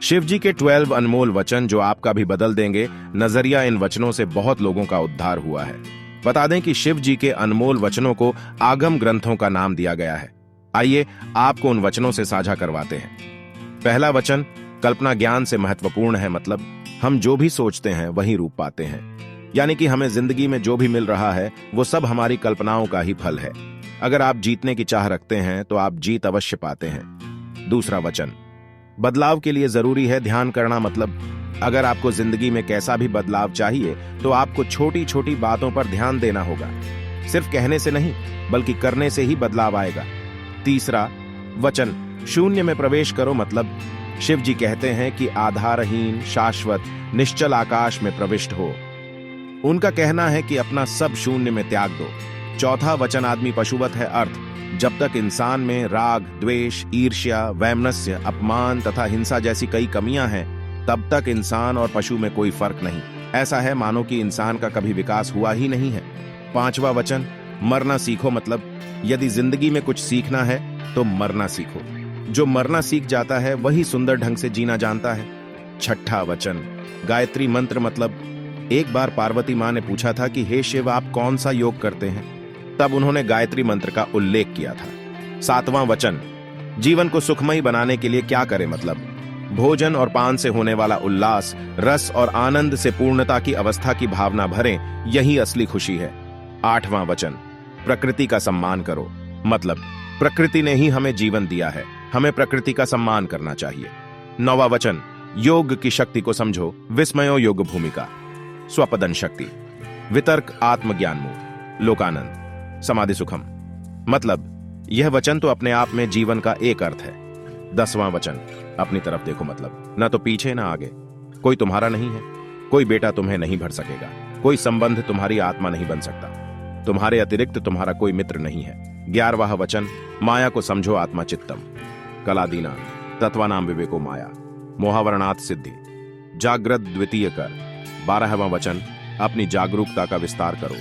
शिव जी के 12 अनमोल वचन जो आपका भी बदल देंगे। नजरिया इन वचनों से बहुत लोगों का उद्धार हुआ है। बता दें कि शिव जी के अनमोल वचनों को आगम ग्रंथों का नाम दिया गया है। आइए आपको उन वचनों से साझा करवाते हैं। पहला वचन कल्पना ज्ञान से महत्वपूर्ण है, मतलब हम जो भी सोचते हैं वही रूप पाते हैं। यानी कि हमें जिंदगी में जो भी मिल रहा है वो सब हमारी कल्पनाओं का ही फल है। अगर आप जीतने की चाह रखते हैं तो आप जीत अवश्य पाते हैं। दूसरा वचन बदलाव के लिए जरूरी है ध्यान करना, मतलब अगर आपको जिंदगी में कैसा भी बदलाव चाहिए तो आपको छोटी छोटी बातों पर ध्यान देना होगा। सिर्फ कहने से नहीं बल्कि करने से ही बदलाव आएगा। तीसरा वचन शून्य में प्रवेश करो, मतलब शिव जी कहते हैं कि आधारहीन शाश्वत निश्चल आकाश में प्रविष्ट हो। उनका कहना है कि अपना सब शून्य में त्याग दो। चौथा वचन आदमी पशुवत है, अर्थ जब तक इंसान में राग द्वेष ईर्ष्या वैमनस्य अपमान तथा हिंसा जैसी कई कमियां हैं तब तक इंसान और पशु में कोई फर्क नहीं। ऐसा है मानो कि इंसान का कभी विकास हुआ ही नहीं है। पांचवा वचन मरना सीखो, मतलब यदि जिंदगी में कुछ सीखना है तो मरना सीखो। जो मरना सीख जाता है वही सुंदर ढंग से जीना जानता है। छठा वचन गायत्री मंत्र, मतलब एक बार पार्वती मां ने पूछा था कि हे शिव आप कौन सा योग करते हैं, तब उन्होंने गायत्री मंत्र का उल्लेख किया था। सातवां वचन जीवन को सुखमय बनाने के लिए क्या करें, मतलब भोजन और पान से होने वाला उल्लास रस और आनंद से पूर्णता की अवस्था की भावना भरें, यही असली खुशी है। आठवां वचन प्रकृति का सम्मान करो, मतलब प्रकृति ने ही हमें जीवन दिया है, हमें प्रकृति का सम्मान करना चाहिए। नौवां वचन योग की शक्ति को समझो, विस्मयो योग भूमिका स्वपदन शक्ति वितर्क आत्मज्ञान मूल लोकानंद समाधि सुखम, मतलब यह वचन तो अपने आप में जीवन का एक अर्थ है। 10वां वचन अपनी तरफ देखो, मतलब न तो पीछे न आगे। कोई तुम्हारा नहीं है, कोई बेटा तुम्हें नहीं भर सकेगा, कोई संबंध तुम्हारी आत्मा नहीं बन सकता, तुम्हारे अतिरिक्त तुम्हारा कोई मित्र नहीं है। 11वां वचन माया को समझो आत्मा चित्तम कलादीना तत्वानाम विवेको माया मोहावरणात् सिद्धि जागृत द्वितीय कर। 12वां वचन अपनी जागरूकता का विस्तार करो।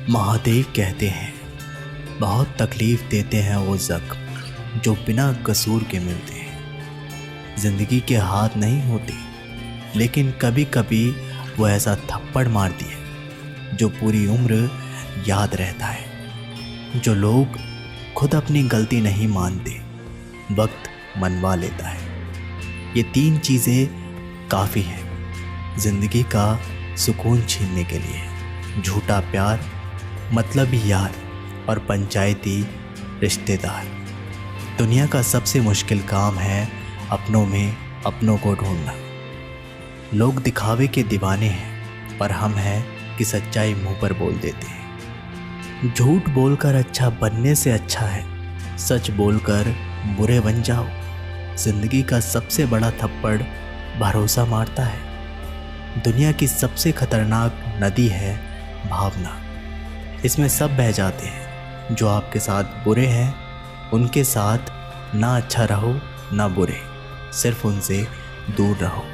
महादेव कहते हैं बहुत तकलीफ देते हैं वो जख्म जो बिना कसूर के मिलते हैं। जिंदगी के हाथ नहीं होते, लेकिन कभी कभी वो ऐसा थप्पड़ मारती है जो पूरी उम्र याद रहता है। जो लोग खुद अपनी गलती नहीं मानते, वक्त मनवा लेता है। ये 3 चीज़ें काफ़ी हैं जिंदगी का सुकून छीनने के लिए। झूठा प्यार, मतलबी यार और पंचायती रिश्तेदार। दुनिया का सबसे मुश्किल काम है अपनों में अपनों को ढूंढना। लोग दिखावे के दीवाने हैं, पर हम हैं कि सच्चाई मुंह पर बोल देते हैं। झूठ बोलकर अच्छा बनने से अच्छा है सच बोलकर बुरे बन जाओ। जिंदगी का सबसे बड़ा थप्पड़ भरोसा मारता है। दुनिया की सबसे खतरनाक नदी है भावना। इसमें सब बह जाते हैं। जो आपके साथ बुरे हैं उनके साथ ना अच्छा रहो ना बुरे, सिर्फ उनसे दूर रहो।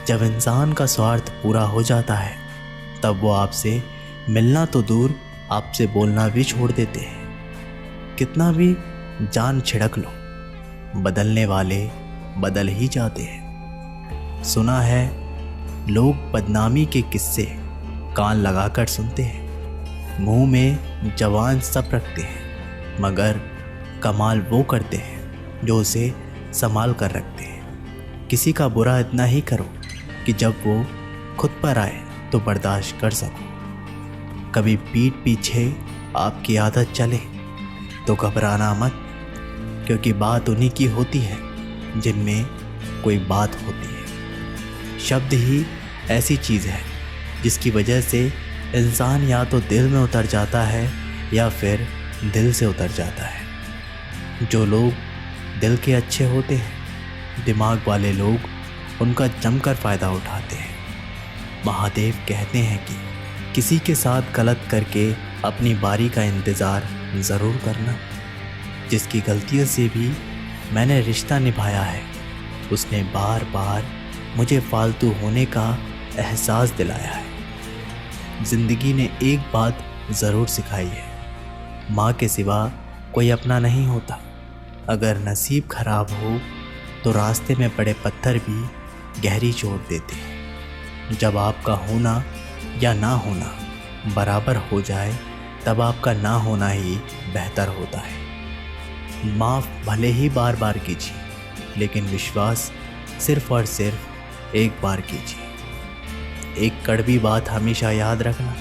जब इंसान का स्वार्थ पूरा हो जाता है तब वो आपसे मिलना तो दूर आपसे बोलना भी छोड़ देते हैं। कितना भी जान छिड़क लो, बदलने वाले बदल ही जाते हैं। सुना है लोग बदनामी के किस्से कान लगाकर सुनते हैं। मुंह में जवान सब रखते हैं, मगर कमाल वो करते हैं जो उसे संभाल कर रखते हैं। किसी का बुरा इतना ही करो कि जब वो खुद पर आए तो बर्दाश्त कर सको। कभी पीठ पीछे आपकी आदत चले तो घबराना मत, क्योंकि बात उन्हीं की होती है जिनमें कोई बात होती है। शब्द ही ऐसी चीज़ है जिसकी वजह से इंसान या तो दिल में उतर जाता है या फिर दिल से उतर जाता है। जो लोग दिल के अच्छे होते हैं, दिमाग वाले लोग उनका जमकर फ़ायदा उठाते हैं। महादेव कहते हैं कि किसी के साथ गलत करके अपनी बारी का इंतज़ार ज़रूर करना। जिसकी गलतियों से भी मैंने रिश्ता निभाया है, उसने बार बार मुझे फालतू होने का एहसास दिलाया है। ज़िंदगी ने एक बात ज़रूर सिखाई है, माँ के सिवा कोई अपना नहीं होता। अगर नसीब खराब हो तो रास्ते में पड़े पत्थर भी गहरी चोट देते हैं। जब आपका होना या ना होना बराबर हो जाए तब आपका ना होना ही बेहतर होता है। माफ़ भले ही बार बार कीजिए, लेकिन विश्वास सिर्फ और सिर्फ एक बार कीजिए। एक कड़वी बात हमेशा याद रखना,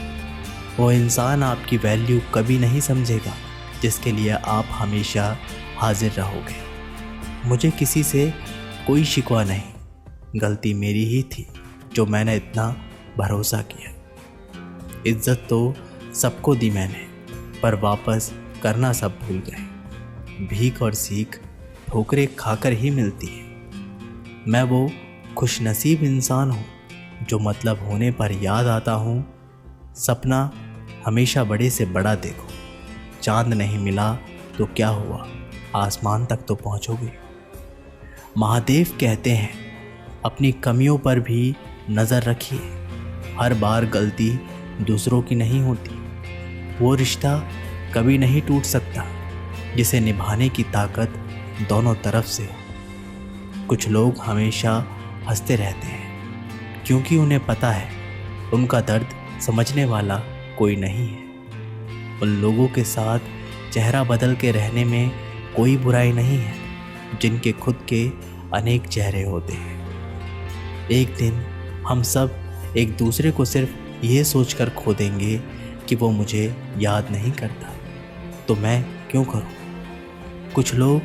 वो इंसान आपकी वैल्यू कभी नहीं समझेगा जिसके लिए आप हमेशा हाजिर रहोगे। मुझे किसी से कोई शिकवा नहीं, गलती मेरी ही थी जो मैंने इतना भरोसा किया। इज्जत तो सबको दी मैंने, पर वापस करना सब भूल गए। भीख और सीख ठोकरें खाकर ही मिलती है। मैं वो खुशनसीब इंसान हूँ जो मतलब होने पर याद आता हूँ। सपना हमेशा बड़े से बड़ा देखो। चांद नहीं मिला तो क्या हुआ, आसमान तक तो पहुँचोगे। महादेव कहते हैं अपनी कमियों पर भी नज़र रखिए। हर बार गलती दूसरों की नहीं होती। वो रिश्ता कभी नहीं टूट सकता जिसे निभाने की ताकत दोनों तरफ से हो। कुछ लोग हमेशा हंसते रहते हैं क्योंकि उन्हें पता है उनका दर्द समझने वाला कोई नहीं है। उन लोगों के साथ चेहरा बदल के रहने में कोई बुराई नहीं है जिनके खुद के अनेक चेहरे होते हैं। एक दिन हम सब एक दूसरे को सिर्फ ये सोचकर खो देंगे कि वो मुझे याद नहीं करता, तो मैं क्यों करूं। कुछ लोग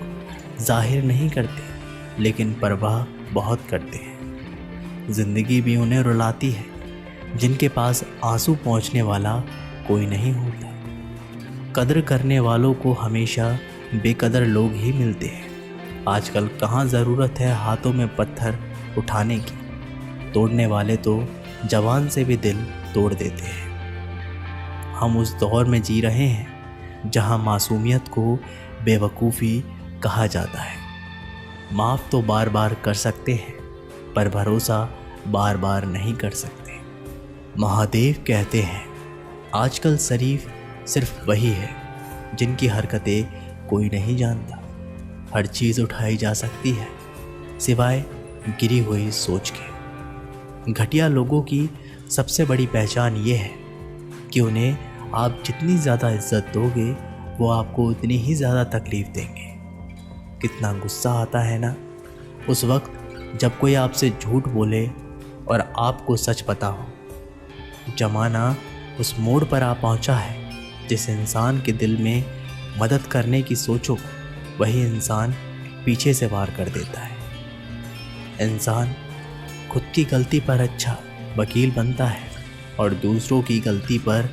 जाहिर नहीं करते लेकिन परवाह बहुत करते हैं। ज़िंदगी भी उन्हें रुलाती है जिनके पास आंसू पहुंचने वाला कोई नहीं होता। कदर करने वालों को हमेशा बेकदर लोग ही मिलते हैं। आजकल कहाँ ज़रूरत है हाथों में पत्थर उठाने की, तोड़ने वाले तो जवान से भी दिल तोड़ देते हैं। हम उस दौर में जी रहे हैं जहाँ मासूमियत को बेवकूफ़ी कहा जाता है। माफ़ तो बार बार कर सकते हैं पर भरोसा बार बार नहीं कर सकते। महादेव कहते हैं आजकल शरीफ सिर्फ वही है जिनकी हरकतें कोई नहीं जानता। हर चीज़ उठाई जा सकती है सिवाय गिरी हुई सोच के। घटिया लोगों की सबसे बड़ी पहचान ये है कि उन्हें आप जितनी ज़्यादा इज्जत दोगे वो आपको उतनी ही ज़्यादा तकलीफ़ देंगे। कितना गुस्सा आता है ना उस वक्त जब कोई आपसे झूठ बोले और आपको सच पता हो। ज़माना उस मोड़ पर आ पहुंचा है जिस इंसान के दिल में मदद करने की सोचो वही इंसान पीछे से वार कर देता है। इंसान खुद की गलती पर अच्छा वकील बनता है और दूसरों की गलती पर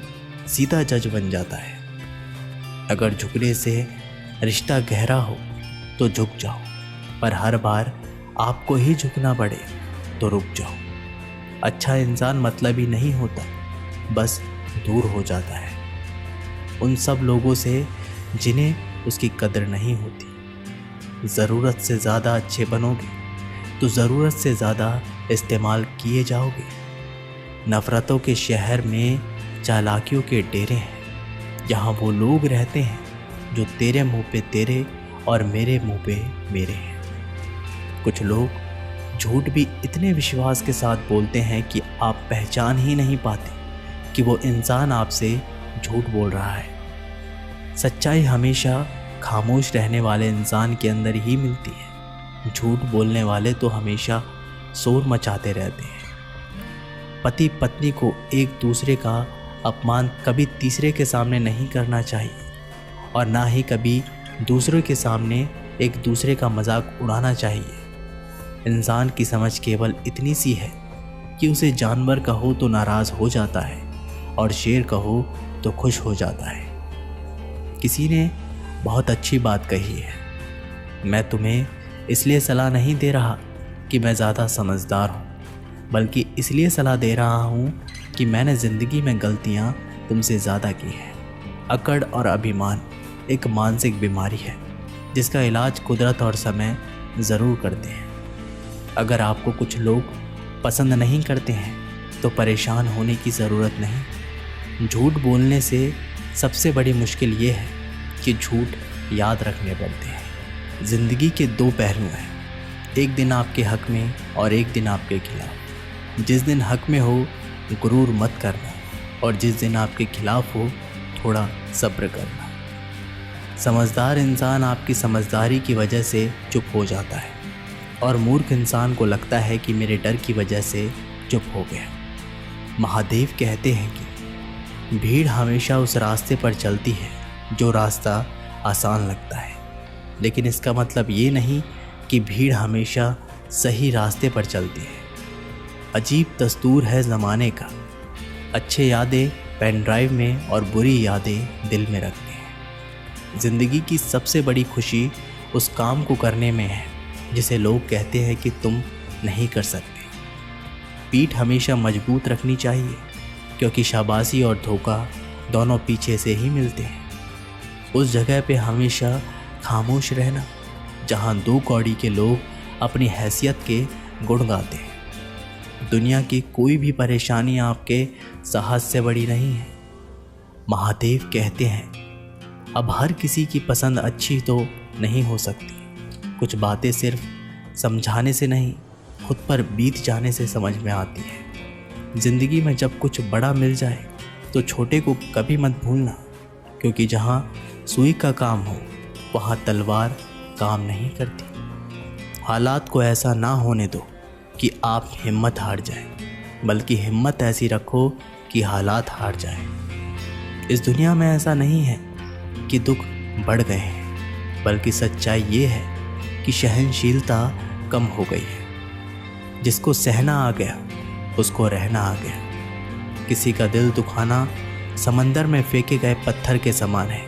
सीधा जज बन जाता है। अगर झुकने से रिश्ता गहरा हो तो झुक जाओ, पर हर बार आपको ही झुकना पड़े तो रुक जाओ। अच्छा इंसान मतलबी नहीं होता, बस दूर हो जाता है उन सब लोगों से जिन्हें उसकी कदर नहीं होती। ज़रूरत से ज़्यादा अच्छे बनोगे तो ज़रूरत से ज़्यादा इस्तेमाल किए जाओगे। नफ़रतों के शहर में चालाकियों के डेरे हैं जहाँ वो लोग रहते हैं जो तेरे मुंह पे तेरे और मेरे मुंह पे मेरे हैं। कुछ लोग झूठ भी इतने विश्वास के साथ बोलते हैं कि आप पहचान ही नहीं पाते कि वो इंसान आपसे झूठ बोल रहा है। सच्चाई हमेशा खामोश रहने वाले इंसान के अंदर ही मिलती है। झूठ बोलने वाले तो हमेशा शोर मचाते रहते हैं। पति पत्नी को एक दूसरे का अपमान कभी तीसरे के सामने नहीं करना चाहिए और ना ही कभी दूसरों के सामने एक दूसरे का मजाक उड़ाना चाहिए। इंसान की समझ केवल इतनी सी है कि उसे जानवर कहो तो नाराज़ हो जाता है और शेर कहो तो खुश हो जाता है। किसी ने बहुत अच्छी बात कही है, मैं तुम्हें इसलिए सलाह नहीं दे रहा कि मैं ज़्यादा समझदार हूँ, बल्कि इसलिए सलाह दे रहा हूँ कि मैंने ज़िंदगी में गलतियाँ तुमसे ज़्यादा की हैं। अकड़ और अभिमान एक मानसिक बीमारी है जिसका इलाज कुदरत और समय ज़रूर करते हैं। अगर आपको कुछ लोग पसंद नहीं करते हैं तो परेशान होने की ज़रूरत नहीं। झूठ बोलने से सबसे बड़ी मुश्किल ये है कि झूठ याद रखने पड़ते हैं। ज़िंदगी के दो पहलू हैं, एक दिन आपके हक में और एक दिन आपके खिलाफ। जिस दिन हक में हो गुरूर मत करना, और जिस दिन आपके खिलाफ हो थोड़ा सब्र करना। समझदार इंसान आपकी समझदारी की वजह से चुप हो जाता है, और मूर्ख इंसान को लगता है कि मेरे डर की वजह से चुप हो गया। महादेव कहते हैं कि भीड़ हमेशा उस रास्ते पर चलती है जो रास्ता आसान लगता है, लेकिन इसका मतलब ये नहीं कि भीड़ हमेशा सही रास्ते पर चलती है। अजीब दस्तूर है ज़माने का, अच्छे यादें पेन ड्राइव में और बुरी यादें दिल में रखते हैं। ज़िंदगी की सबसे बड़ी खुशी उस काम को करने में है जिसे लोग कहते हैं कि तुम नहीं कर सकते। पीठ हमेशा मजबूत रखनी चाहिए, क्योंकि शाबाशी और धोखा दोनों पीछे से ही मिलते हैं। उस जगह पे हमेशा खामोश रहना जहाँ दो कौड़ी के लोग अपनी हैसियत के गुण गाते हैं। दुनिया की कोई भी परेशानी आपके साहस से बड़ी नहीं है। महादेव कहते हैं अब हर किसी की पसंद अच्छी तो नहीं हो सकती। कुछ बातें सिर्फ समझाने से नहीं, खुद पर बीत जाने से समझ में आती है। ज़िंदगी में जब कुछ बड़ा मिल जाए तो छोटे को कभी मत भूलना, क्योंकि जहाँ सुई का काम हो वहाँ तलवार काम नहीं करती। हालात को ऐसा ना होने दो कि आप हिम्मत हार जाए, बल्कि हिम्मत ऐसी रखो कि हालात हार जाए। इस दुनिया में ऐसा नहीं है कि दुख बढ़ गए हैं, बल्कि सच्चाई ये है कि सहनशीलता कम हो गई है। जिसको सहना आ गया उसको रहना आ गया। किसी का दिल दुखाना समंदर में फेंके गए पत्थर के समान है।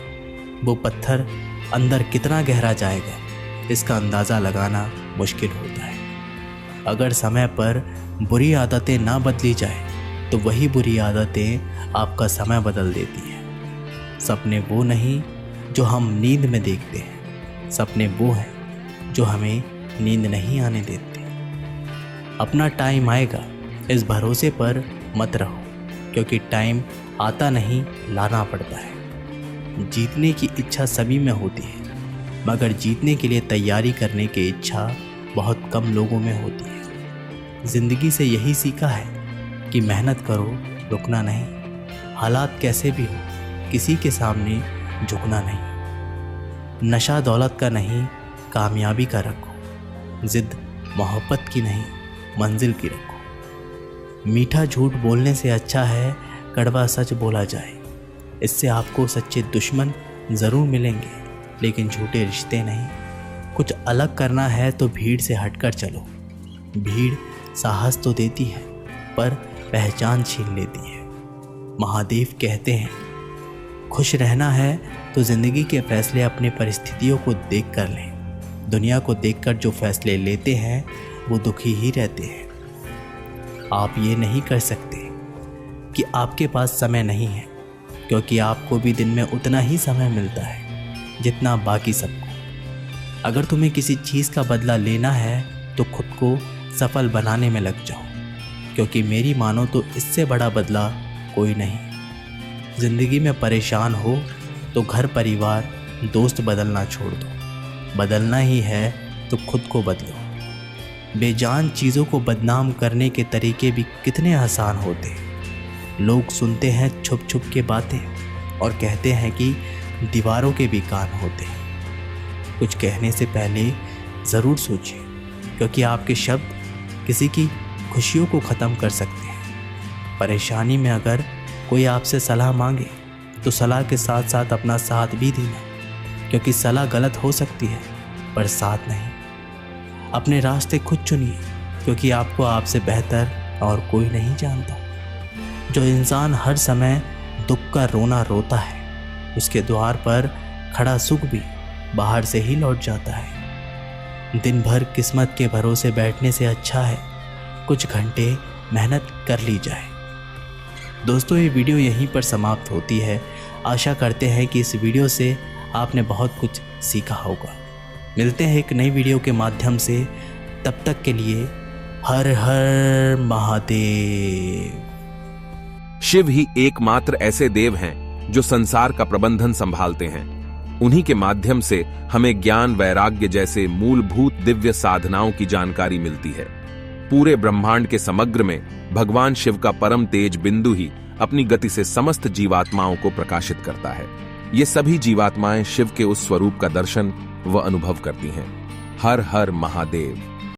वो पत्थर अंदर कितना गहरा जाएगा इसका अंदाज़ा लगाना मुश्किल होता है। अगर समय पर बुरी आदतें ना बदली जाए तो वही बुरी आदतें आपका समय बदल देती हैं। सपने वो नहीं जो हम नींद में देखते हैं, सपने वो हैं जो हमें नींद नहीं आने देते। अपना टाइम आएगा इस भरोसे पर मत रहो, क्योंकि टाइम आता नहीं लाना पड़ता है। जीतने की इच्छा सभी में होती है, मगर जीतने के लिए तैयारी करने की इच्छा बहुत कम लोगों में होती है। ज़िंदगी से यही सीखा है कि मेहनत करो, रुकना नहीं। हालात कैसे भी हो किसी के सामने झुकना नहीं। नशा दौलत का नहीं, कामयाबी का रखो। ज़िद मोहब्बत की नहीं, मंजिल की रखो। मीठा झूठ बोलने से अच्छा है कड़वा सच बोला जाए। इससे आपको सच्चे दुश्मन ज़रूर मिलेंगे, लेकिन झूठे रिश्ते नहीं। कुछ अलग करना है तो भीड़ से हटकर चलो। भीड़ साहस तो देती है पर पहचान छीन लेती है। महादेव कहते हैं खुश रहना है तो ज़िंदगी के फैसले अपने परिस्थितियों को देख कर लें। दुनिया को देखकर जो फैसले लेते हैं वो दुखी ही रहते हैं। आप ये नहीं कर सकते कि आपके पास समय नहीं है, क्योंकि आपको भी दिन में उतना ही समय मिलता है जितना बाकी सबको। अगर तुम्हें किसी चीज़ का बदला लेना है तो खुद को सफल बनाने में लग जाओ, क्योंकि मेरी मानो तो इससे बड़ा बदला कोई नहीं। ज़िंदगी में परेशान हो तो घर परिवार दोस्त बदलना छोड़ दो। बदलना ही है तो खुद को बदलो। बेजान चीज़ों को बदनाम करने के तरीके भी कितने आसान होते हैं। लोग सुनते हैं छुप छुप के बातें और कहते हैं कि दीवारों के भी कान होते हैं। कुछ कहने से पहले ज़रूर सोचिए, क्योंकि आपके शब्द किसी की खुशियों को ख़त्म कर सकते हैं। परेशानी में अगर कोई आपसे सलाह मांगे तो सलाह के साथ साथ अपना साथ भी देना, क्योंकि सलाह गलत हो सकती है पर साथ नहीं। अपने रास्ते खुद चुनिए, क्योंकि आपको आपसे बेहतर और कोई नहीं जानता। जो इंसान हर समय दुख का रोना रोता है, उसके द्वार पर खड़ा सुख भी बाहर से ही लौट जाता है। दिन भर किस्मत के भरोसे बैठने से अच्छा है कुछ घंटे मेहनत कर ली जाए। दोस्तों, ये वीडियो यहीं पर समाप्त होती है। आशा करते हैं कि इस वीडियो से आपने बहुत कुछ सीखा होगा। मिलते हैं एक नई वीडियो के माध्यम से। तब तक के लिए हर हर महादेव। शिव ही एकमात्र ऐसे देव हैं जो संसार का प्रबंधन संभालते हैं। उन्हीं के माध्यम से हमें ज्ञान वैराग्य जैसे मूलभूत दिव्य साधनाओं की जानकारी मिलती है। पूरे ब्रह्मांड के समग्र में भगवान शिव का परम तेज बिंदु ही अपनी गति से समस्त जीवात्माओं को प्रकाशित करता है। ये सभी जीवात्माएं शिव के उस स्वरूप का दर्शन व अनुभव करती हैं। हर हर महादेव।